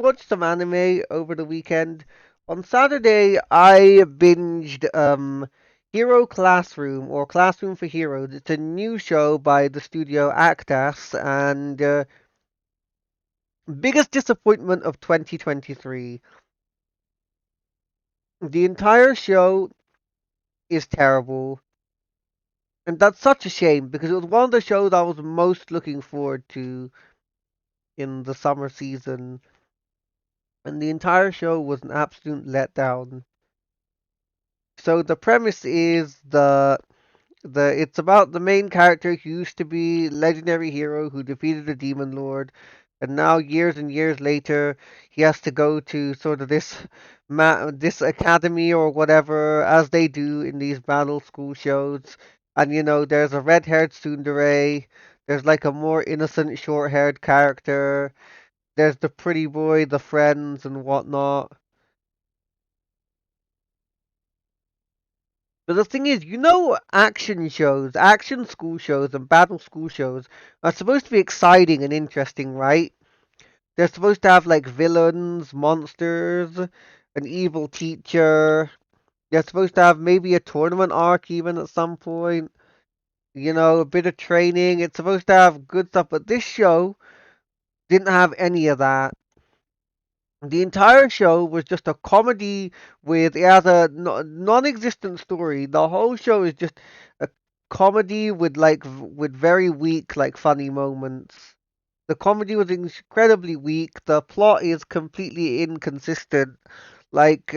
watched some anime over the weekend. On Saturday, I binged Hero Classroom or Classroom for Heroes. It's a new show by the studio Actas, and biggest disappointment of 2023. The entire show is terrible, and that's such a shame because it was one of the shows I was most looking forward to in the summer season, and the entire show was an absolute letdown. So the premise is the it's about the main character who used to be legendary hero who defeated the demon lord, and now years and years later he has to go to sort of this academy or whatever, as they do in these battle school shows. And there's a red-haired tsundere, there's like a more innocent short-haired character, there's the pretty boy, the friends and whatnot. But the thing is, action shows, action school shows, and battle school shows are supposed to be exciting and interesting, right? They're supposed to have like villains, monsters, an evil teacher. They're supposed to have maybe a tournament arc even at some point. A bit of training. It's supposed to have good stuff, but this show didn't have any of that. The entire show was just a comedy with it has a non-existent story. The whole show is just a comedy with with very weak like funny moments. The comedy was incredibly weak. The plot is completely inconsistent. Like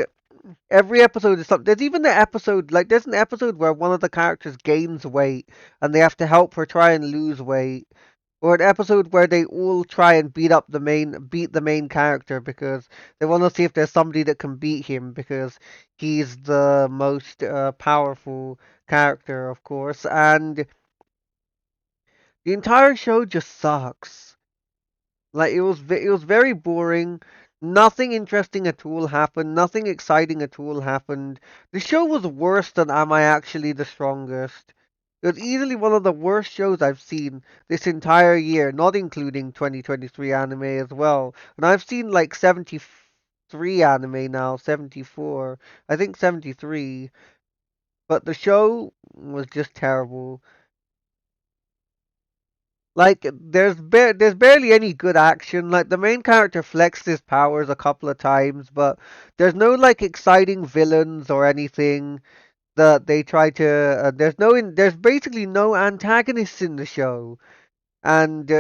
every episode is something. There's even the episode there's an episode where one of the characters gains weight and they have to help her try and lose weight, or an episode where they all try and beat the main character because they want to see if there's somebody that can beat him because he's the most powerful character, of course. And the entire show just sucks. Like it was very boring. Nothing interesting at all happened. Nothing exciting at all happened. The show was worse than Am I Actually the Strongest? It was easily one of the worst shows I've seen this entire year, not including 2023 anime as well. And I've seen like 73 anime now, 74. I think 73. But the show was just terrible. Like there's barely any good action. Like the main character flexed his powers a couple of times, but there's no like exciting villains or anything that they try to. There's basically no antagonists in the show, and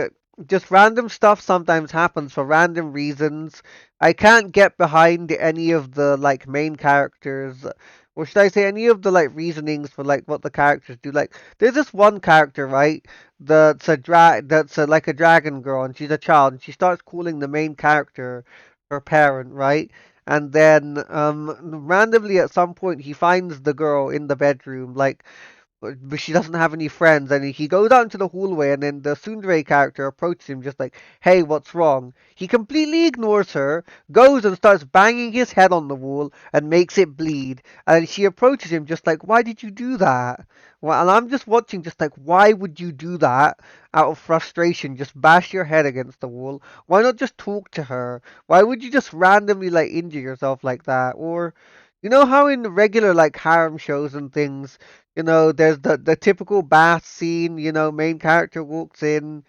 just random stuff sometimes happens for random reasons. I can't get behind any of the like main characters, or should I say any of the like reasonings for like what the characters do. Like there's this one character, right? Like a dragon girl, and she's a child, and she starts calling the main character her parent, right? And then randomly at some point he finds the girl in the bedroom, like but she doesn't have any friends, and he goes out into the hallway, and then the tsundere character approaches him just like, hey, what's wrong? He completely ignores her, goes and starts banging his head on the wall and makes it bleed, and she approaches him just like, why did you do that? Well, and I'm just watching just like, why would you do that? Out of frustration, just bash your head against the wall. Why not just talk to her? Why would you just randomly like injure yourself like that? Or you know how in regular like harem shows and things, there's the typical bath scene, main character walks in.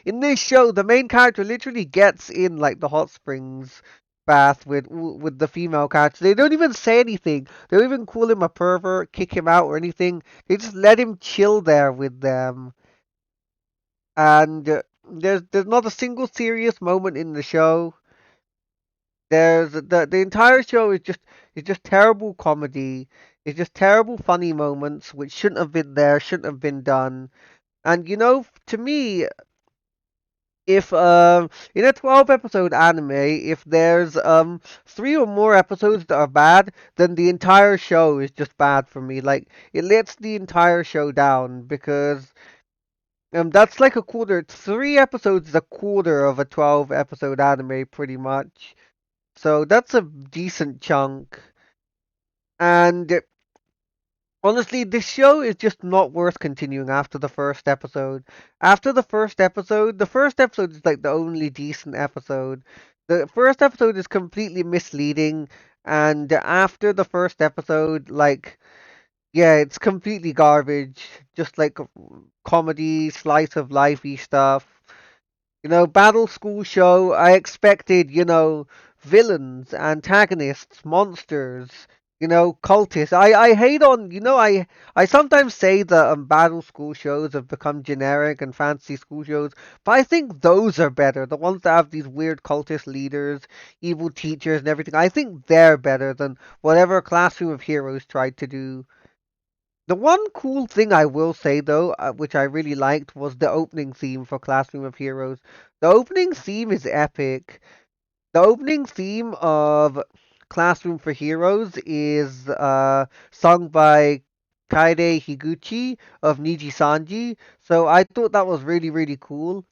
In this show, the main character literally gets in like the hot springs bath with the female character. They don't even say anything. They don't even call him a pervert, kick him out or anything. They just let him chill there with them. And there's not a single serious moment in the show. There's the entire show is just terrible comedy. It's just terrible funny moments which shouldn't have been there, shouldn't have been done. And to me, if in a 12 episode anime, if there's three or more episodes that are bad, then the entire show is just bad for me. Like it lets the entire show down because that's like a quarter. Three episodes is a quarter of a 12 episode anime, pretty much. So that's a decent chunk. And Honestly, this show is just not worth continuing after the first episode. After the first episode is like the only decent episode. The first episode is completely misleading, and after the first episode, like, yeah, it's completely garbage. Just like comedy, slice of lifey stuff. Battle school show, I expected, villains, antagonists, monsters, cultists. I hate on, I sometimes say that battle school shows have become generic and fantasy school shows, but I think those are better. The ones that have these weird cultist leaders, evil teachers, and everything. I think they're better than whatever Classroom of Heroes tried to do. The one cool thing I will say though, which I really liked, was the opening theme for Classroom of Heroes. The opening theme is epic. The opening theme of Classroom for Heroes is sung by Kaede Higuchi of Niji Sanji. So I thought that was really, really cool.